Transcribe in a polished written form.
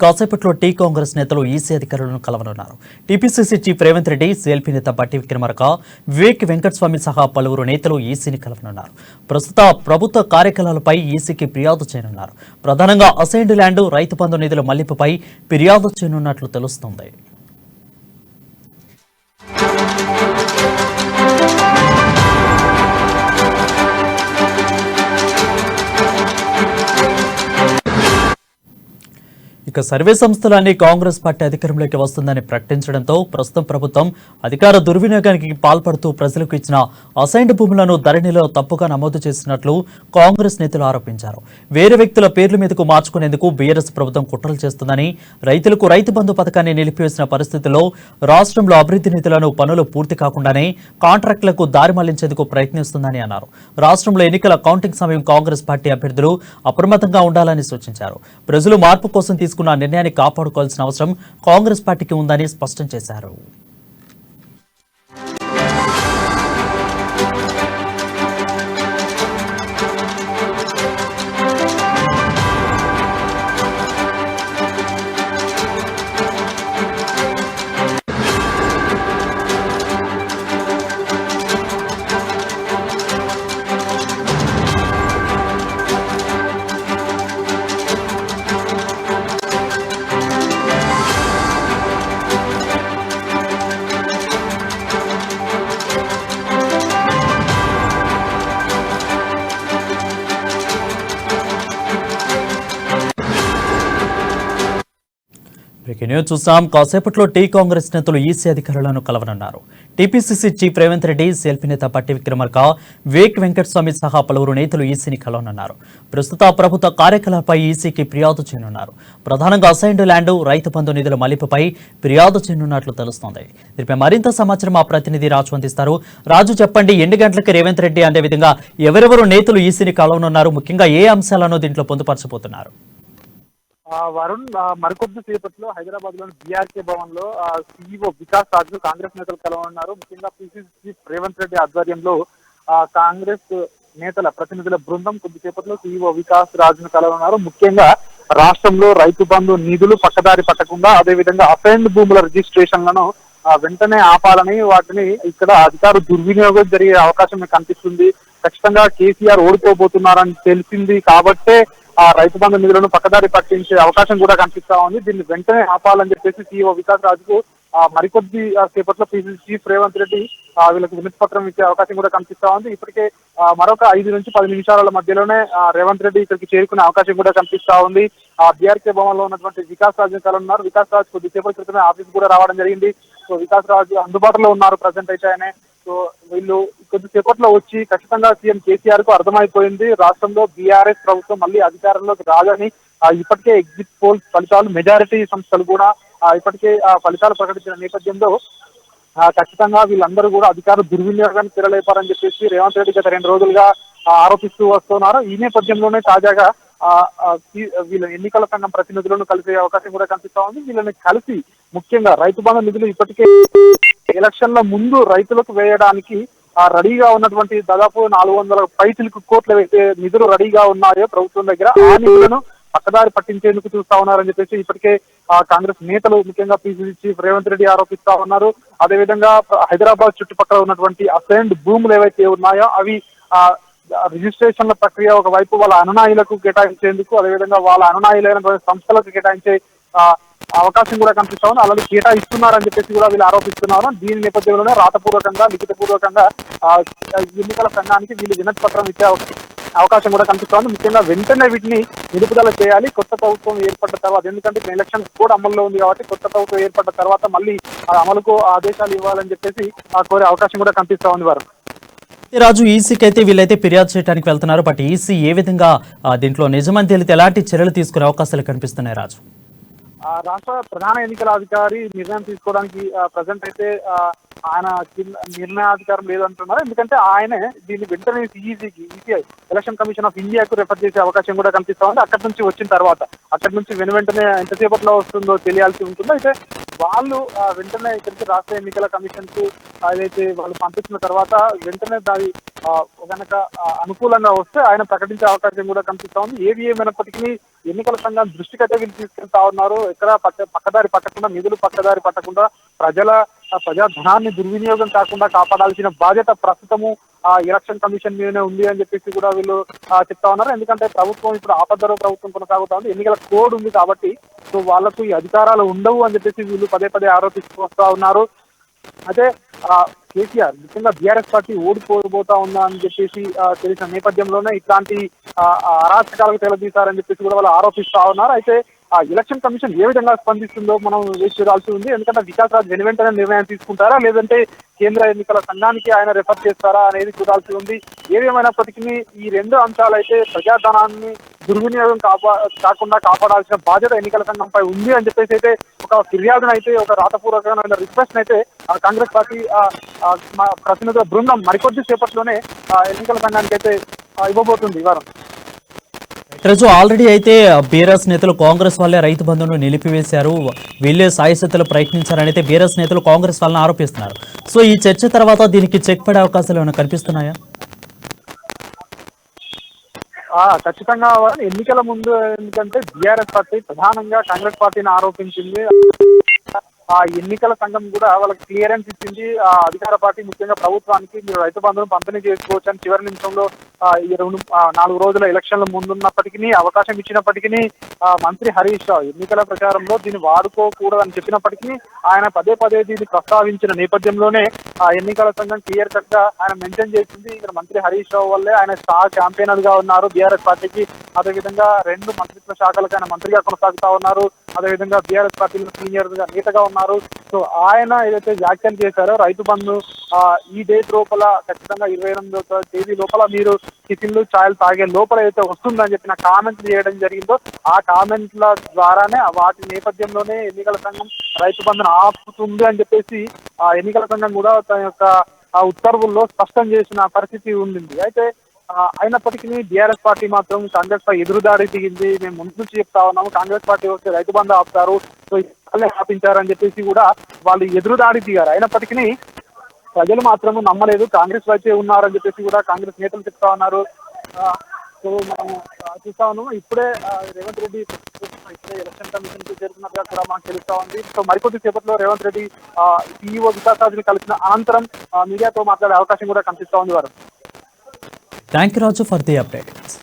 కాసేపట్లో టీ కాంగ్రెస్ నేతలు ఈసీ అధికారులను కలవనున్నారు. TPCC chief Revanth Reddy, CLP నేత బట్టి విక్రమార్క, వివేక్ వెంకటస్వామి సహా పలువురు నేతలు ఈసీని కలవనున్నారు. ప్రస్తుత ప్రభుత్వ కార్యక్రమాలపై ఈసీకి ఫిర్యాదు చేయనున్నారు. ప్రధానంగా అసైన్డ్ ల్యాండ్, రైతు బంధు నిధుల మళ్లింపుపై ఫిర్యాదు చేయనున్నట్లు తెలుస్తోంది. ఇక సర్వే సంస్థలన్నీ కాంగ్రెస్ పార్టీ అధికారంలోకి వస్తుందని ప్రకటించడంతో ప్రస్తుతం ప్రభుత్వం అధికార దుర్వినియోగానికి పాల్పడుతూ ప్రజలకు ఇచ్చిన అసైన్డ్ భూములను ధరణిలో తప్పుగా నమోదు చేసినట్లు కాంగ్రెస్ నేతలు ఆరోపించారు. వేరే వ్యక్తుల పేర్ల మీదకు మార్చుకునేందుకు బీఆర్ఎస్ ప్రభుత్వం కుట్రలు చేస్తుందని, రైతులకు రైతు బంధు పథకాన్ని నిలిపివేసిన పరిస్థితుల్లో రాష్ట్రంలో అభివృద్ధి నిధులను పనులు పూర్తి కాకుండానే కాంట్రాక్టులకు దారి మళ్లించేందుకు ప్రయత్నిస్తుందని అన్నారు. రాష్ట్రంలో ఎన్నికల కౌంటింగ్ సమయం కాంగ్రెస్ పార్టీ అభ్యర్థులు అప్రమత్తంగా ఉండాలని సూచించారు. ప్రజలు మార్పు కోసం తీసుకున్న నిర్ణయాన్ని కాపాడుకోవాల్సిన అవసరం కాంగ్రెస్ పార్టీకి ఉందని స్పష్టం చేశారు. చూసాం. కాసేపట్లో టీ కాంగ్రెస్ నేతలు ఈసీ అధికారులను కలవనున్నారు. TPCC chief Revanth Reddy, CLP నేత బట్టి విక్రమార్క, వివేక్ వెంకటస్వామి సహా పలువురు నేతలు ఈసీని కలవనున్నారు. ప్రస్తుత ప్రభుత్వ కార్యకలాపాలపై ఈసీకి ఫిర్యాదు చేయనున్నారు. ప్రధానంగా అసైన్డ్ ల్యాండ్, రైతు బంధు నిధుల మళ్లింపుపై ఫిర్యాదు చేయనున్నట్లు తెలుస్తోంది. దీనిపై మరింత సమాచారం మా ప్రతినిధి రాజు అందిస్తారు. రాజు, చెప్పండి, ఎన్ని గంటలకు రేవంత్ రెడ్డి అనే విధంగా ఎవరెవరు నేతలు ఈసీని కలవనున్నారు, ముఖ్యంగా ఏ అంశాలను దీంట్లో పొందుపరచబోతున్నారు? వరుణ్, మరికొద్ది సేపట్లో హైదరాబాద్ లోని బీఆర్కే భవన్ లో సీఈఓ వికాస్ రాజ్ కాంగ్రెస్ నేతలు కలవనున్నారు. ముఖ్యంగా పీసీసీ చీఫ్ రేవంత్ రెడ్డి ఆధ్వర్యంలో కాంగ్రెస్ నేతల ప్రతినిధుల బృందం కొద్దిసేపట్లో సీఈఓ వికాస్ రాజ్ ను కలవనున్నారు. ముఖ్యంగా రాష్ట్రంలో రైతు బంధు నిధులు పక్కదారి పట్టకుండా, అదేవిధంగా అసైన్డ్ భూముల రిజిస్ట్రేషన్లను వెంటనే ఆపాలని, వాటిని ఇక్కడ అధికార దుర్వినియోగం జరిగే అవకాశం కనిపిస్తుంది. ఖచ్చితంగా కేసీఆర్ ఓడిపోబోతున్నారని తెలిసింది కాబట్టే రైతు బంధు నిధులను పక్కదారి పట్టించే అవకాశం కూడా కనిపిస్తా ఉంది. దీన్ని వెంటనే ఆపాలని చెప్పేసి సీఈఓ వికాస్ రాజుకు మరికొద్ది సేపట్లో పీసీసీ చీఫ్ రేవంత్ రెడ్డి వీళ్ళకి వినతి పత్రం ఇచ్చే అవకాశం కూడా కనిపిస్తా ఉంది. ఇప్పటికే మరొక 5 నుంచి 10 నిమిషాల మధ్యలోనే రేవంత్ రెడ్డి ఇక్కడికి చేరుకునే అవకాశం కూడా కనిపిస్తా ఉంది. బీఆర్కే భవన్ లో ఉన్నటువంటి వికాస్ రాజు కలున్నారు. వికాస్ రాజు కొద్దిసేపటి క్రితమే ఆఫీస్ కూడా రావడం జరిగింది. సో వికాస్ రాజు అందుబాటులో ఉన్నారు ప్రజెంట్ అయితే. ఆయన సో వీళ్ళు కొద్దిసేపట్లో వచ్చి ఖచ్చితంగా సీఎం కేసీఆర్ కు అర్థమైపోయింది, రాష్ట్రంలో బీఆర్ఎస్ ప్రభుత్వం మళ్ళీ అధికారంలోకి రాదని. ఇప్పటికే ఎగ్జిట్ పోల్ ఫలితాలు, మెజారిటీ సంస్థలు కూడా ఇప్పటికే ఫలితాలు ప్రకటించిన నేపథ్యంలో ఖచ్చితంగా వీళ్ళందరూ కూడా అధికార దుర్వినియోగాన్ని తెరలేపారని చెప్పేసి రేవంత్ రెడ్డి గత 2 రోజులుగా ఆరోపిస్తూ వస్తున్నారు. ఈ నేపథ్యంలోనే తాజాగా వీళ్ళ ఎన్నికల సంఘం ప్రతినిధులను కలిసే అవకాశం కూడా కనిపిస్తా ఉంది. వీళ్ళని కలిసి ముఖ్యంగా రైతు బంధు నిధులు ఇప్పటికే ఎలక్షన్ల ముందు రైతులకు వేయడానికి రెడీగా ఉన్నటువంటి దాదాపు 400 పైచిలకు కోట్ల నిధులు రెడీగా ఉన్నాయో ప్రభుత్వం దగ్గర, ఆ నిధులను పక్కదారి పట్టించేందుకు చూస్తా ఉన్నారని చెప్పేసి ఇప్పటికే కాంగ్రెస్ నేతలు, ముఖ్యంగా పీసీసీ చీఫ్ రేవంత్ రెడ్డి ఆరోపిస్తా ఉన్నారు. అదేవిధంగా హైదరాబాద్ చుట్టుపక్కల ఉన్నటువంటి అసైన్డ్ భూములు ఏవైతే ఉన్నాయో అవి రిజిస్ట్రేషన్ల ప్రక్రియ ఒకవైపు వాళ్ళ అనునాయులకు కేటాయించేందుకు, అదేవిధంగా వాళ్ళ అనునాయులైనటువంటి సంస్థలకు కేటాయించే అవకాశం కూడా కనిపిస్తా ఉంది. అలాగే కేటాయిస్తున్నారని చెప్పేసి కూడా వీళ్ళు ఆరోపిస్తున్నారు. దీని నేపథ్యంలోనే రాతపూర్వకంగా, లిఖితపూర్వకంగా ఎన్నికల సంఘానికి వీళ్ళు వినతి పత్రం ఇచ్చే అవకాశం కూడా కనిపిస్తా ఉంది. ముఖ్యంగా వెంటనే వీటిని నిలుపుదల చేయాలి కొత్త ప్రభుత్వం ఏర్పడ్డ తర్వాత. ఎందుకంటే ఎలక్షన్ కోడ్ అమల్లో ఉంది కాబట్టి కొత్త ప్రభుత్వం ఏర్పడ్డ తర్వాత మళ్ళీ అమలుకు ఆదేశాలు ఇవ్వాలని చెప్పేసి కోరే అవకాశం కూడా కనిపిస్తా ఉంది. వారు రాజు, ఈసీకి అయితే వీళ్ళైతే ఫిర్యాదు చేయడానికి వెళ్తున్నారు. బట్ ఈసీ ఏ విధంగా దీంట్లో నిజమని తేలితే ఎలాంటి చర్యలు తీసుకునే అవకాశాలు కనిపిస్తున్నాయి రాజు? రాష్ట్ర ప్రధాన ఎన్నికల అధికారి నిర్ణయం తీసుకోవడానికి ప్రజెంట్ అయితే ఆయన నిర్ణయాధికారం లేదంటున్నారు. ఎందుకంటే ఆయనే దీన్ని వెంటనే ఈసీఐ ఎలక్షన్ కమిషన్ ఆఫ్ ఇండియాకు రెఫర్ చేసే అవకాశం కూడా కనిపిస్తా ఉంది. అక్కడి నుంచి వచ్చిన తర్వాత, అక్కడి నుంచి వెంటనే ఎంతసేపట్లో వస్తుందో తెలియాల్సి ఉంటుందో. అయితే వాళ్ళు వెంటనే ఇక్కడికి రాష్ట్ర ఎన్నికల కమిషన్ కు ఏదైతే వాళ్ళు పంపించిన తర్వాత వెంటనే దాని కనుక అనుకూలంగా వస్తే ఆయన ప్రకటించే అవకాశం కూడా కనిపిస్తా ఉంది. ఏది ఏమైనప్పటికీ ఎన్నికల సంఘం దృష్టికైతే వీళ్ళు తీసుకెళ్తా ఉన్నారు. ఎక్కడ పక్కదారి పట్టకుండా, నిధులు పక్కదారి పట్టకుండా ప్రజా ధనాన్ని దుర్వినియోగం కాకుండా కాపాడాల్సిన బాధ్యత ప్రస్తుతము ఎలక్షన్ కమిషన్ మీదనే ఉంది అని చెప్పేసి కూడా వీళ్ళు చెప్తా ఉన్నారు. ఎందుకంటే ప్రభుత్వం ఇప్పుడు ఆపద్దలో ప్రభుత్వం కొనసాగుతా ఉంది, ఎన్నికల కోడ్ ఉంది కాబట్టి సో వాళ్లకు ఈ అధికారాలు ఉండవు అని చెప్పేసి వీళ్ళు పదే పదే ఆరోపిస్తూ వస్తా ఉన్నారు. అయితే కేసీఆర్ ముఖ్యంగా బీఆర్ఎస్ పార్టీ ఓడిపోబోతా ఉందా అని చెప్పేసి తెలిసిన నేపథ్యంలోనే ఇట్లాంటి అరాచకాలకు తెలదీశారని చెప్పేసి కూడా వాళ్ళు ఆరోపిస్తా ఉన్నారు. అయితే ఎలక్షన్ కమిషన్ ఏ విధంగా స్పందిస్తుందో మనం వేచి చూడాల్సి ఉంది. ఎందుకంటే వికాస్ రాజ్ వెంటనే నిర్ణయం తీసుకుంటారా, లేదంటే కేంద్ర ఎన్నికల సంఘానికి ఆయన రెఫర్ చేస్తారా అనేది చూడాల్సి ఉంది. ఏదేమైనప్పటికీ ఈ రెండు అంశాలైతే ప్రజాధనాన్ని దుర్వినియోగం కాకుండా కాపాడాల్సిన బాధ్యత ఎన్నికల సంఘంపై ఉంది అని చెప్పేసి అయితే ఒక ఫిర్యాదును అయితే, ఒక రాతపూర్వకమైన రిక్వెస్ట్ అయితే కాంగ్రెస్ పార్టీ ప్రతినిధుల బృందం మరికొద్ది సేపట్లోనే ఎన్నికల సంఘానికి అయితే ఇవ్వబోతుంది ఈ వారం. ఈరోజు ఆల్రెడీ అయితే బీఆర్ఎస్ నేతలు కాంగ్రెస్ వాళ్ళే రైతు బంధును నిలిపివేశారు, వీళ్ళే సాయశక్తులు ప్రయత్నించారని అయితే బీఆర్ఎస్ నేతలు కాంగ్రెస్ వాళ్ళని ఆరోపిస్తున్నారు. సో ఈ చర్చ తర్వాత దీనికి చెక్ పడే అవకాశాలు ఏమైనా కనిపిస్తున్నాయా? ఖచ్చితంగా ఎన్నికల ముందు ఎందుకంటే బీఆర్ఎస్ పార్టీ ప్రధానంగా కాంగ్రెస్ పార్టీని ఆరోపించింది. ఆ ఎన్నికల సంఘం కూడా వాళ్ళకి క్లియరెన్స్ ఇచ్చింది. అధికార పార్టీ ముఖ్యంగా ప్రభుత్వానికి మీరు రైతు బంధువును పంపిణీ చేసుకోవచ్చు అని చివరి నిమిషంలో ఈ 4 రోజుల ఎలక్షన్ల ముందున్నప్పటికీ అవకాశం ఇచ్చినప్పటికీ మంత్రి హరీష్ రావు ఎన్నికల ప్రచారంలో దీన్ని వాడుకోకూడదని చెప్పినప్పటికీ ఆయన పదే పదే దీన్ని ప్రస్తావించిన నేపథ్యంలోనే ఎన్నికల సంఘం క్లియర్ కట్ గా ఆయన మెన్షన్ చేసింది. ఇక్కడ మంత్రి హరీష్ రావు వల్లే ఆయన స్టార్ ఛాంపియనర్ గా ఉన్నారు బీఆర్ఎస్ పార్టీకి. అదేవిధంగా 2 మంత్రిత్వ శాఖలకు ఆయన మంత్రిగా కొనసాగుతా ఉన్నారు. అదేవిధంగా బీఆర్ఎస్ పార్టీలో సీనియర్ గా నేతగా ఉన్నారు. సో ఆయన ఏదైతే వ్యాఖ్యలు చేశారో రైతు బంధు ఈ డేట్ లోపల ఖచ్చితంగా 28వ తేదీ లోపల మీరు టిఫిన్లు ఛాయలు తాగే లోపల అయితే వస్తుందని చెప్పిన కామెంట్లు చేయడం జరిగిందో ఆ కామెంట్ల ద్వారానే వాటి నేపథ్యంలోనే ఎన్నికల సంఘం రైతు బంధును ఆపుతుంది అని చెప్పేసి ఎన్నికల సంఘం కూడా తన యొక్క ఉత్తర్వుల్లో స్పష్టం చేసిన పరిస్థితి ఉండింది. అయితే అయినప్పటికీ బీఆర్ఎస్ పార్టీ మాత్రం కాంగ్రెస్ పై ఎదురుదాడి దిగింది. మేము ముందు నుంచి చెప్తా ఉన్నాము, కాంగ్రెస్ పార్టీ వస్తే రైతు బంధు ఆపుతారు, సో ఆపించారని చెప్పేసి కూడా వాళ్ళు ఎదురుదాడి దిగారు. అయినప్పటికీ ప్రజలు మాత్రం నమ్మలేదు, కాంగ్రెస్ వైపే ఉన్నారని చెప్పేసి కూడా కాంగ్రెస్ నేతలు చెప్తా ఉన్నారు. సో మనం చూస్తా ఉన్నాము ఇప్పుడే రేవంత్ రెడ్డి ఇప్పుడే ఎలక్షన్ కమిషన్ కి చేరుకున్నట్టుగా కూడా మనకు తెలుస్తా ఉంది. సో మరికొద్ది సేపట్లో రేవంత్ రెడ్డి CEO వికాస్ రాజ్ని కలిసిన అనంతరం మీడియాతో మాట్లాడే అవకాశం కూడా కనిపిస్తా ఉంది వారు. Thank you Raju for the updates.